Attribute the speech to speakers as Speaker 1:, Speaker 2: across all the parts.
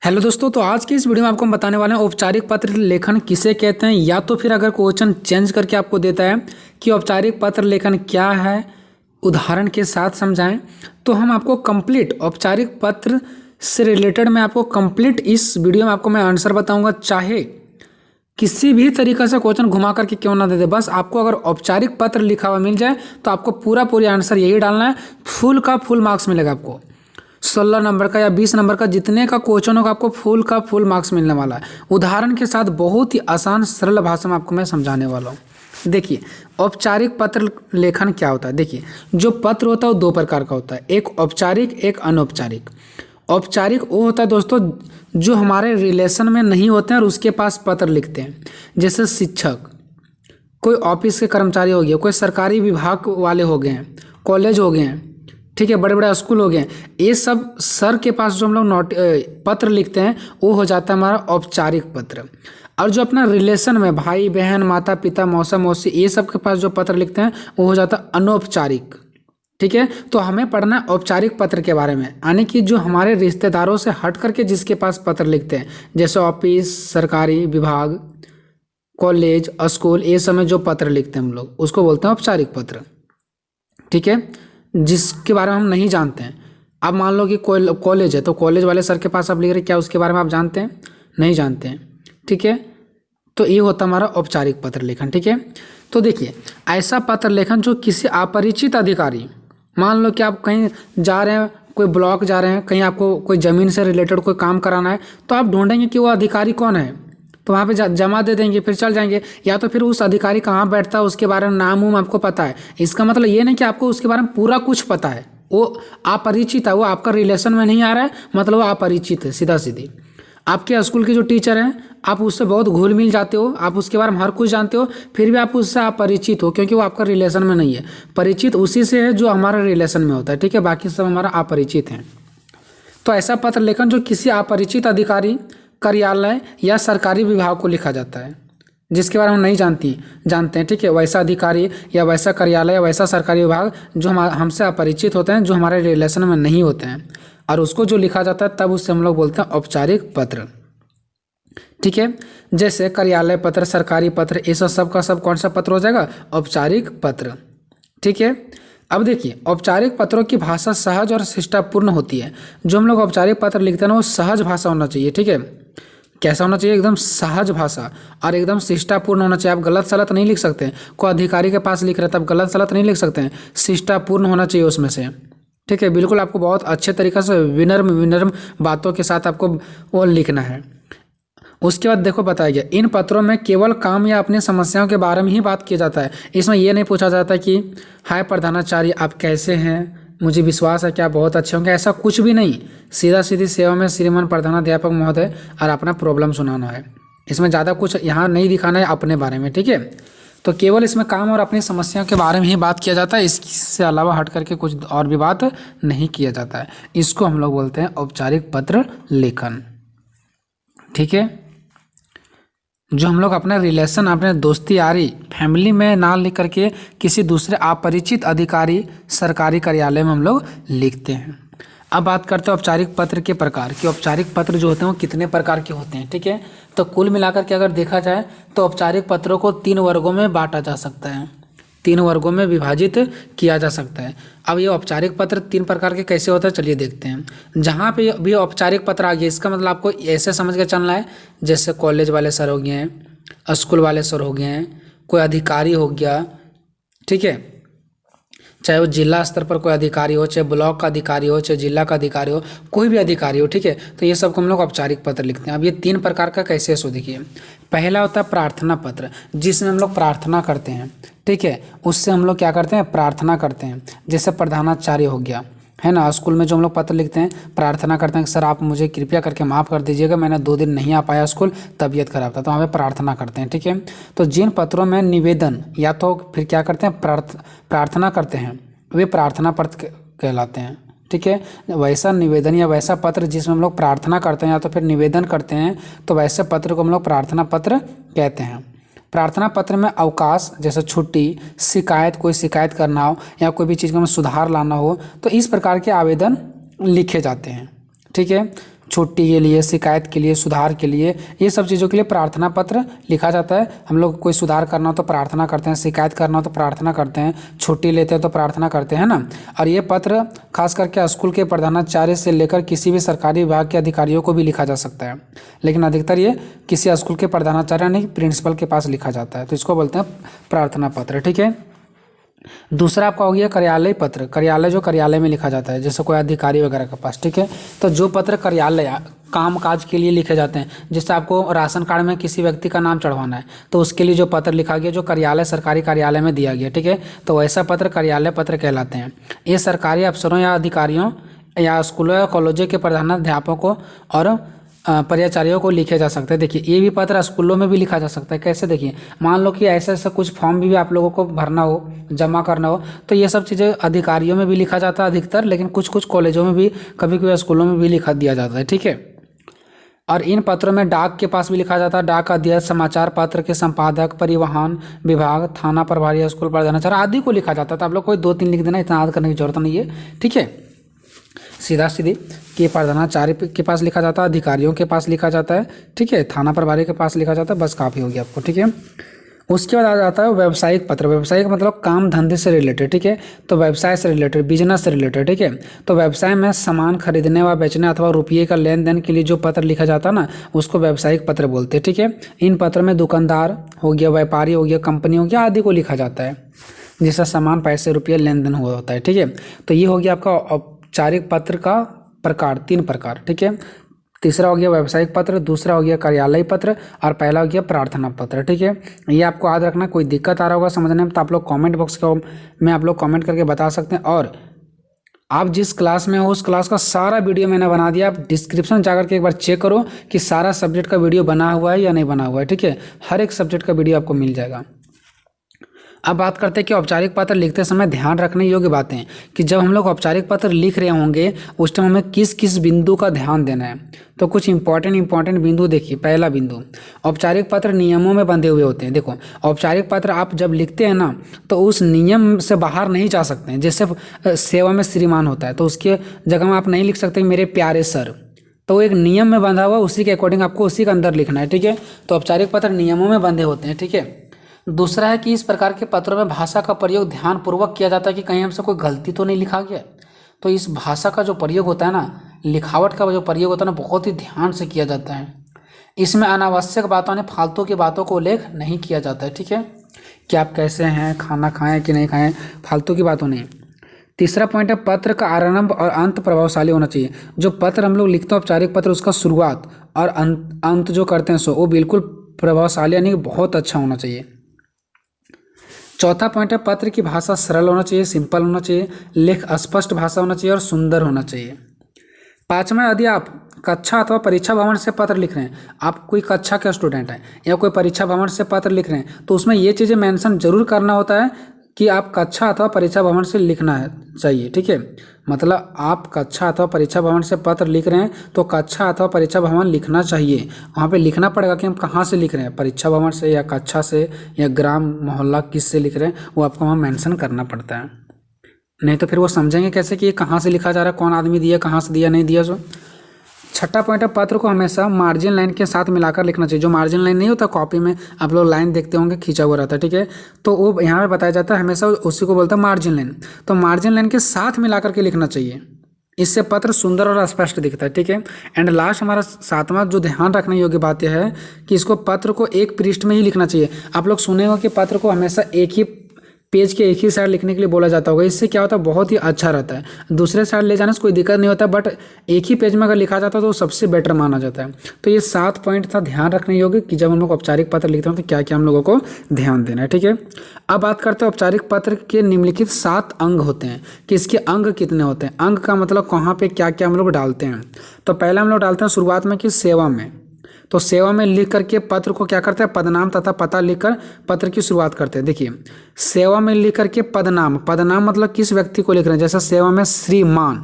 Speaker 1: Hello दोस्तों, तो आज की इस वीडियो में आपको हम बताने वाले हैं औपचारिक पत्र लेखन किसे कहते हैं, या तो फिर अगर क्वेश्चन चेंज करके आपको देता है कि औपचारिक पत्र लेखन क्या है, उदाहरण के साथ समझाएं, तो हम आपको कंप्लीट औपचारिक पत्र से रिलेटेड मैं आपको कंप्लीट इस वीडियो में आपको मैं आंसर बताऊंगा। चाहे किसी भी तरीक़े से क्वेश्चन घुमा करके क्यों ना दे दे, बस आपको अगर औपचारिक पत्र लिखा हुआ मिल जाए तो आपको पूरा आंसर यही डालना है। फुल का फुल मार्क्स मिलेगा आपको, 16 नंबर का या 20 नंबर का जितने का क्वेश्चन होगा आपको फुल का फुल मार्क्स मिलने वाला है। उदाहरण के साथ बहुत ही आसान सरल भाषा में आपको मैं समझाने वाला हूँ। देखिए, औपचारिक पत्र लेखन क्या होता है। देखिए, जो पत्र होता है वो दो प्रकार का होता है, एक औपचारिक एक अनौपचारिक। औपचारिक वो होता है दोस्तों जो हमारे रिलेशन में नहीं होते हैं और उसके पास पत्र लिखते हैं, जैसे शिक्षक, कोई ऑफिस के कर्मचारी हो गए, कोई सरकारी विभाग वाले हो गए हैं, कॉलेज हो गए हैं, ठीक है, बड़े बड़े स्कूल हो गए, ये सब सर के पास जो हम लोग पत्र लिखते हैं वो हो जाता है हमारा औपचारिक पत्र। और जो अपना रिलेशन में भाई बहन माता पिता मौसा मौसी ये सब के पास जो पत्र लिखते हैं वो हो जाता है अनौपचारिक। ठीक है, तो हमें पढ़ना है औपचारिक पत्र के बारे में, यानी कि जो हमारे रिश्तेदारों से हट करके जिसके पास पत्र लिखते हैं, जैसे ऑफिस, सरकारी विभाग, कॉलेज, स्कूल, ये सब में जो पत्र लिखते हैं हम लोग उसको बोलते हैं औपचारिक पत्र। ठीक है, जिसके बारे में हम नहीं जानते हैं। अब मान लो कि कॉलेज है तो कॉलेज वाले सर के पास आप लिख रहे, क्या उसके बारे में आप जानते हैं? नहीं जानते हैं। ठीक है, तो ये होता है हमारा औपचारिक पत्र लेखन। ठीक है, तो देखिए, ऐसा पत्र लेखन जो किसी अपरिचित अधिकारी, मान लो कि आप कहीं जा रहे हैं, कोई ब्लॉक जा रहे हैं, कहीं आपको कोई ज़मीन से रिलेटेड कोई काम कराना है, तो आप ढूंढेंगे कि वो अधिकारी कौन है, तो वहाँ पे जमा दे देंगे, फिर चल जाएंगे। या तो फिर उस अधिकारी कहाँ बैठता है उसके बारे में नाम वाम आपको पता है। इसका मतलब ये नहीं कि आपको उसके बारे में पूरा कुछ पता है, वो अपरिचित है, वो आपका रिलेशन में नहीं आ रहा है, मतलब वो अपरिचित है। सीधा सीधी आपके स्कूल के जो टीचर हैं आप उससे बहुत घुल मिल जाते हो, आप उसके बारे में हर कुछ जानते हो, फिर भी आप उससे अपरिचित हो क्योंकि वो आपका रिलेशन में नहीं है। परिचित उसी से है जो हमारा रिलेशन में होता है। ठीक है, बाकी सब हमारा अपरिचित हैं। तो ऐसा पत्र लेखन जो किसी अपरिचित अधिकारी, कार्यालय या सरकारी विभाग को लिखा जाता है, जिसके बारे में हम नहीं जानते हैं। ठीक है, वैसा अधिकारी या वैसा कार्यालय या वैसा सरकारी विभाग जो हमसे अपरिचित होते हैं, जो हमारे रिलेशन में नहीं होते हैं, और उसको जो लिखा जाता है तब उससे हम लोग बोलते हैं औपचारिक पत्र। ठीक है, जैसे कार्यालय पत्र, सरकारी पत्र, ये सब का सब कौन सा पत्र हो जाएगा? औपचारिक पत्र। ठीक है, अब देखिए, औपचारिक पत्रों की भाषा सहज और शिष्टापूर्ण होती है। जो हम लोग औपचारिक पत्र लिखते हैं ना वो सहज भाषा होना चाहिए। ठीक है, कैसा होना चाहिए? एकदम सहज भाषा और एकदम शिष्टापूर्ण होना चाहिए। आप गलत सलत नहीं लिख सकते हैं। कोई अधिकारी के पास लिख रहे हैं तब गलत सलत नहीं लिख सकते हैं, शिष्टापूर्ण होना चाहिए उसमें से। ठीक है, बिल्कुल आपको बहुत अच्छे तरीके से विनम्र बातों के साथ आपको वो लिखना है। उसके बाद देखो बताया गया, इन पत्रों में केवल काम या अपनी समस्याओं के बारे में ही बात किया जाता है। इसमें यह नहीं पूछा जाता कि हाय प्रधानाचार्य आप कैसे हैं, मुझे विश्वास है कि आप बहुत अच्छे होंगे, ऐसा कुछ भी नहीं। सीधा सीधी सेवा में श्रीमान प्रधानाध्यापक महोदय और अपना प्रॉब्लम सुनाना है। इसमें ज़्यादा कुछ यहाँ नहीं दिखाना है अपने बारे में। ठीक है, तो केवल इसमें काम और अपनी समस्याओं के बारे में ही बात किया जाता है, इससे अलावा हट करके कुछ और भी बात नहीं किया जाता है। इसको हम लोग बोलते हैं औपचारिक पत्र लेखन। ठीक है, जो हम लोग अपने रिलेशन, अपने दोस्ती यारी, फैमिली में ना लिख करके किसी दूसरे अपरिचित अधिकारी, सरकारी कार्यालय में हम लोग लिखते हैं। अब बात करते हैं औपचारिक पत्र के प्रकार कि औपचारिक पत्र जो होते हैं वो कितने प्रकार के होते हैं। ठीक है, तो कुल मिलाकर के अगर देखा जाए तो औपचारिक पत्रों को 3 वर्गों में बांटा जा सकता है, 3 वर्गों में विभाजित किया जा सकता है। अब ये औपचारिक पत्र 3 प्रकार के कैसे होता है चलिए देखते हैं। जहाँ पे भी औपचारिक पत्र आ गया, इसका मतलब आपको ऐसे समझ के चलना है, जैसे कॉलेज वाले सर हो गए हैं, स्कूल वाले सर हो गए हैं, कोई अधिकारी हो गया। ठीक है, चाहे वो जिला स्तर पर कोई अधिकारी हो, चाहे ब्लॉक का अधिकारी हो, चाहे जिला का अधिकारी हो, कोई भी अधिकारी हो। ठीक है, तो ये सब को हम लोग औपचारिक पत्र लिखते हैं। अब ये 3 प्रकार का कैसे सो देखिए। पहला होता है प्रार्थना पत्र, जिसमें हम लोग प्रार्थना करते हैं। ठीक है, उससे हम लोग क्या करते हैं? प्रार्थना करते हैं। जैसे प्रधानाचार्य हो गया, है ना, स्कूल में जो हम लोग पत्र लिखते हैं, प्रार्थना करते हैं कि सर आप मुझे कृपया करके माफ़ कर दीजिएगा, मैंने 2 दिन नहीं आ पाया स्कूल, तबीयत खराब था, तो हमें प्रार्थना करते हैं। ठीक है, तो जिन पत्रों में निवेदन या तो फिर क्या करते हैं प्रार्थना करते हैं, वे प्रार्थना पत्र कहलाते हैं। ठीक है, वैसा निवेदन या वैसा पत्र जिसमें हम लोग प्रार्थना करते हैं या तो फिर निवेदन करते हैं, तो वैसे पत्र को हम लोग प्रार्थना पत्र कहते हैं। प्रार्थना पत्र में अवकाश, जैसे छुट्टी, शिकायत, कोई शिकायत करना हो या कोई भी चीज़ में सुधार लाना हो, तो इस प्रकार के आवेदन लिखे जाते हैं। ठीक है, छुट्टी के लिए, शिकायत के लिए, सुधार के लिए, ये सब चीज़ों के लिए प्रार्थना पत्र लिखा जाता है। हम लोग कोई सुधार करना हो तो प्रार्थना करते हैं, शिकायत करना हो तो प्रार्थना करते हैं, छुट्टी लेते हैं तो प्रार्थना करते हैं ना। और ये पत्र खास करके स्कूल के प्रधानाचार्य से लेकर किसी भी सरकारी विभाग के अधिकारियों को भी लिखा जा सकता है, लेकिन अधिकतर ये किसी स्कूल के प्रधानाचार्य नहीं, प्रिंसिपल के पास लिखा जाता है, तो इसको बोलते हैं प्रार्थना पत्र। ठीक है। दूसरा आपका हो गया कार्यालय पत्र। कार्यालय जो कार्यालय में लिखा जाता है, जैसे कोई अधिकारी वगैरह के पास। ठीक है। तो जो पत्र कार्यालय काम काज के लिए लिखे जाते हैं, जैसे आपको राशन कार्ड में किसी व्यक्ति का नाम चढ़वाना है तो उसके लिए जो पत्र लिखा गया, जो कार्यालय सरकारी कार्यालय में दिया गया। ठीक है। तो वैसा पत्र कार्यालय पत्र कहलाते हैं। ये सरकारी अफसरों या अधिकारियों या स्कूलों या कॉलेजों के प्रधानाध्यापकों और प्राचार्यों को लिखे जा सकते हैं। देखिए ये भी पत्र स्कूलों में भी लिखा जा सकता है। कैसे? देखिए मान लो कि ऐसे ऐसे कुछ फॉर्म भी आप लोगों को भरना हो, जमा करना हो, तो ये सब चीज़ें अधिकारियों में भी लिखा जाता है अधिकतर, लेकिन कुछ कुछ कॉलेजों में भी, कभी कभी स्कूलों में भी लिखा दिया जाता है। ठीक है। और इन पत्रों में डाक के पास भी लिखा जाता है, डाक अध्यक्ष, समाचार पत्र के संपादक, परिवहन विभाग, थाना प्रभारी, स्कूल प्रधानाचार्य आदि को लिखा जाता है। तो आप लोग कोई 2-3 लिख देना, इतना याद करने की जरूरत नहीं है। ठीक है। सीधा सीधी कि प्रधानाचार्य के पास लिखा जाता है, अधिकारियों के पास लिखा जाता है। ठीक है। थाना प्रभारी के पास लिखा जाता है, बस काफ़ी हो गया आपको। ठीक है। उसके बाद आ जाता है व्यावसायिक पत्र। व्यावसायिक मतलब काम धंधे से रिलेटेड। ठीक है। तो व्यवसाय से रिलेटेड, बिजनेस से रिलेटेड। ठीक है। तो व्यवसाय में सामान खरीदने व बेचने अथवा रुपये का लेन देन के लिए जो पत्र लिखा जाता है ना, उसको व्यावसायिक पत्र बोलते हैं। ठीक है। इन पत्र में दुकानदार हो गया, व्यापारी हो गया, कंपनी हो गया आदि को लिखा जाता है, जिससे सामान, पैसे, रुपये लेन देन हुआ होता है। ठीक है। तो ये हो गया आपका औपचारिक पत्र का प्रकार, 3 प्रकार। ठीक है। तीसरा हो गया व्यावसायिक पत्र, दूसरा हो गया कार्यालय पत्र और पहला हो गया प्रार्थना पत्र। ठीक है। ये आपको याद रखना। कोई दिक्कत आ रहा होगा समझने में तो आप लोग कमेंट बॉक्स में आप लोग कमेंट करके बता सकते हैं। और आप जिस क्लास में हो उस क्लास का सारा वीडियो मैंने बना दिया, आप डिस्क्रिप्शन जाकर के एक बार चेक करो कि सारा सब्जेक्ट का वीडियो बना हुआ है या नहीं बना हुआ है। ठीक है। हर एक सब्जेक्ट का वीडियो आपको मिल जाएगा। अब बात करते हैं कि औपचारिक पत्र लिखते समय ध्यान रखने योग्य बातें, कि जब हम लोग औपचारिक पत्र लिख रहे होंगे उस टाइम हमें किस किस बिंदु का ध्यान देना है। तो कुछ इंपॉर्टेंट बिंदु देखिए। पहला बिंदु, औपचारिक पत्र नियमों में बंधे हुए होते हैं। देखो औपचारिक पत्र आप जब लिखते हैं ना तो उस नियम से बाहर नहीं जा सकते हैं। जैसे सेवा में श्रीमान होता है तो उसके जगह में आप नहीं लिख सकते मेरे प्यारे सर, तो एक नियम में बंधा हुआ, उसी के अकॉर्डिंग आपको उसी के अंदर लिखना है। ठीक है। तो औपचारिक पत्र नियमों में बंधे होते हैं। ठीक है। दूसरा है कि इस प्रकार के पत्रों में भाषा का प्रयोग ध्यानपूर्वक किया जाता है कि कहीं हमसे कोई गलती तो नहीं लिखा गया। तो इस भाषा का जो प्रयोग होता है ना, लिखावट का जो प्रयोग होता है ना, बहुत ही ध्यान से किया जाता है। इसमें अनावश्यक बातों ने फालतू की बातों को उल्लेख नहीं किया जाता है। ठीक है। कि आप कैसे हैं, खाना खाएं कि नहीं खाएं, फालतू की बातों नहीं। तीसरा पॉइंट है पत्र का आरंभ और अंत प्रभावशाली होना चाहिए। जो पत्र हम लोग लिखते हैं औपचारिक पत्र, उसका शुरुआत और अंत जो करते हैं सो वो बिल्कुल प्रभावशाली यानी बहुत अच्छा होना चाहिए। चौथा पॉइंट है पत्र की भाषा सरल होना चाहिए, सिंपल होना चाहिए, लेख स्पष्ट भाषा होना चाहिए और सुंदर होना चाहिए। पांचवा, यदि आप कक्षा अथवा परीक्षा भवन से पत्र लिख रहे हैं, आप कोई कक्षा के स्टूडेंट हैं या कोई परीक्षा भवन से पत्र लिख रहे हैं, तो उसमें ये चीज़ें मेंशन जरूर करना होता है कि आप कक्षा अथवा परीक्षा भवन से लिखना है चाहिए। ठीक है। मतलब आप कक्षा अथवा परीक्षा भवन से पत्र लिख रहे हैं तो कक्षा अथवा परीक्षा भवन लिखना चाहिए। वहाँ पे लिखना पड़ेगा कि हम कहाँ से लिख रहे हैं, परीक्षा भवन से या कक्षा से या ग्राम मोहल्ला किस से लिख रहे हैं, वो आपको वहाँ मेंशन करना पड़ता है। नहीं तो फिर वो समझेंगे कैसे कि ये कहाँ से लिखा जा रहा है, कौन आदमी दिया, कहाँ से दिया, नहीं दिया। जो छठा पॉइंट है पत्र को हमेशा मार्जिन लाइन के साथ मिलाकर लिखना चाहिए। जो मार्जिन लाइन नहीं होता कॉपी में आप लोग लाइन देखते होंगे खींचा हुआ रहता है। ठीक है। तो वो यहाँ पे बताया जाता है हमेशा उसी को बोलता है मार्जिन लाइन। तो मार्जिन लाइन के साथ मिलाकर के लिखना चाहिए, इससे पत्र सुंदर और स्पष्ट दिखता है। ठीक है। एंड लास्ट हमारा 7वां जो ध्यान रखने योग्य बात यह है कि इसको पत्र को एक पृष्ठ में ही लिखना चाहिए। आप लोग सुने हो कि पत्र को हमेशा एक ही पेज के एक ही साइड लिखने के लिए बोला जाता होगा। इससे क्या होता है, बहुत ही अच्छा रहता है। दूसरे साइड ले जाने से कोई दिक्कत नहीं होता, बट एक ही पेज में अगर लिखा जाता है तो सबसे बेटर माना जाता है। तो ये 7 पॉइंट था ध्यान रखने योग्य कि जब हम लोग औपचारिक पत्र लिखते हैं तो क्या क्या हम लोगों को ध्यान देना है। ठीक है। अब बात करते हैं औपचारिक पत्र के निम्नलिखित 7 अंग होते हैं कि इसके अंग कितने होते हैं। अंग का मतलब कहाँ पे क्या क्या हम लोग डालते हैं। तो पहले हम लोग डालते हैं शुरुआत में कि सेवा में। तो सेवा में लिख करके पत्र को क्या करते हैं, पदनाम तथा पता लिखकर पत्र की शुरुआत करते हैं। देखिए सेवा में लिख करके पदनाम, पदनाम मतलब किस व्यक्ति को लिख रहे हैं, जैसे सेवा में श्रीमान,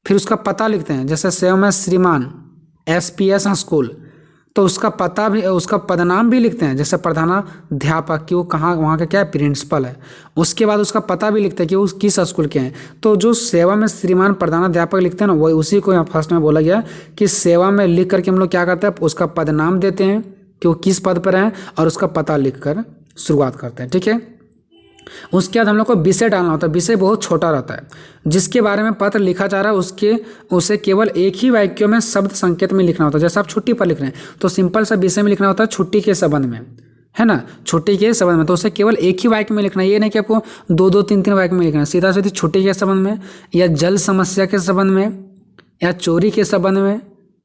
Speaker 1: फिर उसका पता लिखते हैं, जैसे सेवा में श्रीमान SPS स्कूल, तो उसका पता भी, उसका पदनाम भी लिखते हैं, जैसे प्रधानाध्यापक कि वो कहाँ, वहाँ का क्या है, प्रिंसिपल है। उसके बाद उसका पता भी लिखते हैं कि वो किस स्कूल के हैं। तो जो सेवा में श्रीमान प्रधानाध्यापक लिखते हैं ना, वही उसी को यहाँ फर्स्ट में बोला गया कि सेवा में लिख करके हम लोग क्या करते हैं, उसका पदनाम देते हैं कि वो किस पद पर हैं और उसका पता लिख कर शुरुआत करते हैं। ठीक है, उसके बाद हम लोग को विषय डालना होता है। विषय बहुत छोटा रहता है, जिसके बारे में पत्र लिखा जा रहा है उसे केवल एक ही वाक्यों में शब्द संकेत में लिखना होता है। जैसे आप छुट्टी पर लिख रहे हैं तो सिंपल सा विषय में लिखना होता है छुट्टी के संबंध में, है ना, छुट्टी के संबंध में। तो उसे केवल एक ही वाक्य में लिखना है, ये नहीं कि आपको दो दो तीन तीन वाक्य में लिखना है। सीधा सीधी छुट्टी के संबंध में, या जल समस्या के संबंध में, या चोरी के संबंध में,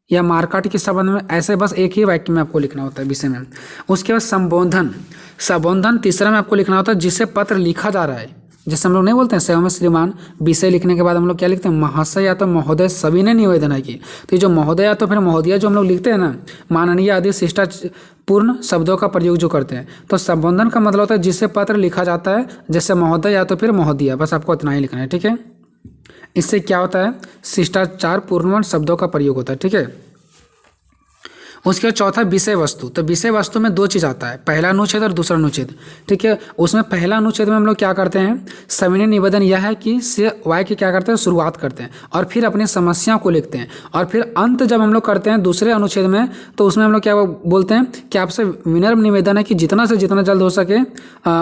Speaker 1: या मारकाट के संबंध में, ऐसे बस एक ही वाक्य में आपको लिखना होता है विषय में। उसके बाद संबोधन तीसरा में आपको लिखना होता है जिसे पत्र लिखा जा रहा है। जैसे हम लोग नहीं बोलते हैं सेवा में श्रीमान, विषय लिखने के बाद हम लोग क्या लिखते हैं, महाशय या तो महोदय, सभी ने निवेदन है की। तो ये जो महोदय या तो फिर महोदया जो हम लोग लिखते हैं ना, माननीय आदि शिष्टापूर्ण शब्दों का प्रयोग जो करते हैं, तो संबोधन का मतलब होता है जिसे पत्र लिखा जाता है, जैसे महोदय या तो फिर महोदया, बस आपको इतना ही लिखना है। ठीक है, इससे क्या होता है, शिष्टाचार पूर्ण शब्दों का प्रयोग होता है। ठीक है, उसके बाद चौथा विषय वस्तु। तो विषय वस्तु में दो चीज़ आता है, पहला अनुच्छेद और दूसरा अनुच्छेद। ठीक है, उसमें पहला अनुच्छेद में हम लोग क्या करते हैं, सविनय निवेदन यह है कि से वाक्य क्या करते हैं, शुरुआत करते हैं और फिर अपनी समस्या को लिखते हैं, और फिर अंत जब हम लोग करते हैं दूसरे अनुच्छेद में, तो उसमें हम लोग क्या बोलते हैं कि आपसे विनम्र निवेदन है कि जितना से जितना जल्द हो सके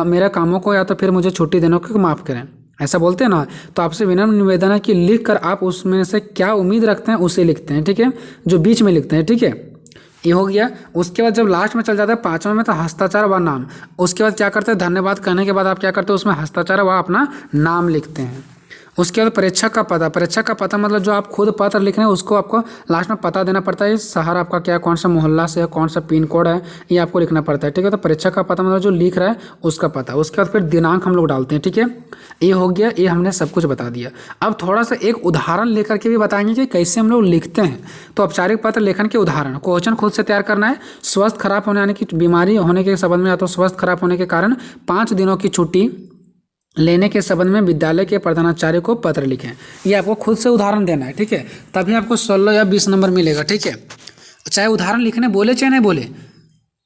Speaker 1: मेरा कामों को या तो फिर मुझे छुट्टी देने को माफ़ करें, ऐसा बोलते हैं ना। तो आपसे विनम्र निवेदन है कि लिख कर आप उसमें से क्या उम्मीद रखते हैं उसे लिखते हैं। ठीक है, जो बीच में लिखते हैं। ठीक है, ये हो गया। उसके बाद जब लास्ट में चल जाता है पांचवा में, तो हस्ताक्षर व नाम। उसके बाद क्या करते हैं, धन्यवाद कहने के बाद आप क्या करते हो, उसमें हस्ताक्षर व अपना नाम लिखते हैं। उसके बाद परीक्षक का पता। परीक्षक का पता मतलब जो आप खुद पत्र लिख रहे हैं उसको आपको लास्ट में पता देना पड़ता है, शहर आपका क्या, कौन सा मोहल्ला से है, कौन सा पिन कोड है, ये आपको लिखना पड़ता है। ठीक है, तो परीक्षक का पता मतलब जो लिख रहा है उसका पता। उसके बाद फिर दिनांक हम लोग डालते हैं। ठीक है, ये हो गया, ये हमने सब कुछ बता दिया। अब थोड़ा सा एक उदाहरण लेकर के भी बताएंगे कि कैसे हम लोग लिखते हैं। तो औपचारिक पत्र लेखन के उदाहरण, क्वेश्चन खुद से तैयार करना है। स्वास्थ्य खराब होने यानी कि बीमारी होने के संबंध में, या तो स्वास्थ्य खराब होने के कारण 5 दिनों की छुट्टी लेने के संबंध में विद्यालय के प्रधानाचार्य को पत्र लिखें। ये आपको खुद से उदाहरण देना है। ठीक है, तभी आपको 16 या 20 नंबर मिलेगा। ठीक है, चाहे उदाहरण लिखने बोले चाहे नहीं बोले,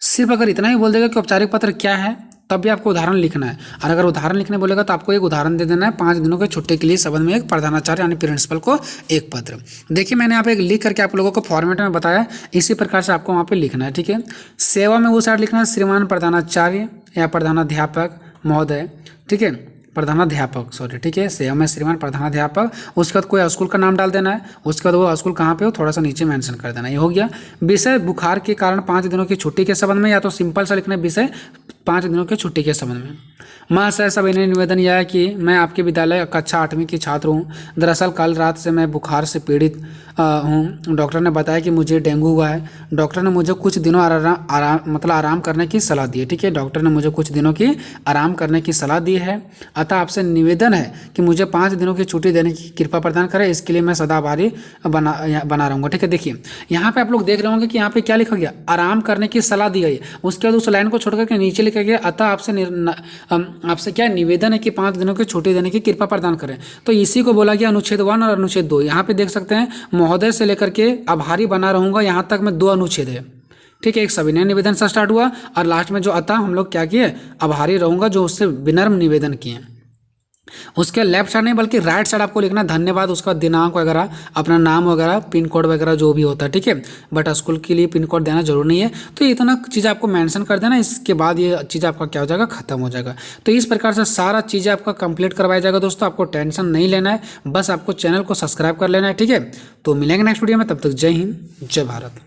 Speaker 1: सिर्फ अगर इतना ही बोल देगा कि औपचारिक पत्र क्या है, तब भी आपको उदाहरण लिखना है। और अगर उदाहरण लिखने बोलेगा तो आपको एक उदाहरण दे देना है, 5 दिनों के छुट्टी के लिए संबंध में एक प्रधानाचार्य यानी प्रिंसिपल को एक पत्र। देखिए मैंने यहाँ पे एक लिख करके आप लोगों को फॉर्मेट में बताया, इसी प्रकार से आपको वहाँ पे लिखना है। ठीक है, सेवा में वो साइड लिखना है श्रीमान प्रधानाचार्य या प्रधानाध्यापक महोदय। ठीक है, प्रधानाध्यापक सॉरी। ठीक है, सेवा में श्रीमान प्रधानाध्यापक। उसके बाद कोई स्कूल का नाम डाल देना है, उसके बाद वो स्कूल कहाँ पे हो थोड़ा सा नीचे मेंशन कर देना। ये हो गया। विषय बुखार के कारण 5 दिनों की छुट्टी के संबंध में, या तो सिंपल सा लिखना है विषय 5 दिनों की छुट्टी के संबंध में। महाशय सविनय निवेदन यह है कि मैं आपके विद्यालय कक्षा 8वीं की छात्र हूँ। दरअसल कल रात से मैं बुखार से पीड़ित हूँ। डॉक्टर ने बताया कि मुझे डेंगू हुआ है। डॉक्टर ने मुझे कुछ दिनों आराम करने की सलाह दी है। ठीक है, डॉक्टर ने मुझे कुछ दिनों की आराम करने की सलाह दी है। अतः आपसे निवेदन है कि मुझे 5 दिनों की छुट्टी देने की कृपा प्रदान करें, इसके लिए मैं सदा आभारी बना रहूँगा। ठीक है, देखिए यहाँ पे आप लोग देख रहे होंगे कि यहाँ पे क्या लिखा गया, आराम करने की सलाह दी गई। उसके बाद उस लाइन को छोड़कर के नीचे लिखा गया अतः आपसे क्या निवेदन है कि 5 दिनों की छुट्टी देने की कृपा प्रदान करें। तो इसी को बोला गया अनुच्छेद 1 और अनुच्छेद 2। यहाँ पे देख सकते हैं महोदय से लेकर के आभारी बना रहूँगा, यहाँ तक में 2 अनुच्छेद है। ठीक है, एक सविनय निवेदन से स्टार्ट हुआ और लास्ट में जो अतः हम लोग क्या किए, आभारी रहूँगा, जो उससे विनम्र निवेदन किए। उसके लेफ्ट साइड नहीं बल्कि राइट साइड आपको लिखना धन्यवाद, उसका दिनांक वगैरह, अपना नाम वगैरह, पिन कोड वगैरह जो भी होता है। ठीक है, बट स्कूल के लिए पिन कोड देना जरूरी नहीं है। तो इतना चीज़ आपको मेंशन कर देना, इसके बाद ये चीज़ आपका क्या हो जाएगा, खत्म हो जाएगा। तो इस प्रकार से सारा चीज़ें आपका कंप्लीट करवाया जाएगा दोस्तों। आपको टेंशन नहीं लेना है, बस आपको चैनल को सब्सक्राइब कर लेना है। ठीक है, तो मिलेंगे नेक्स्ट वीडियो में, तब तक जय हिंद जय भारत।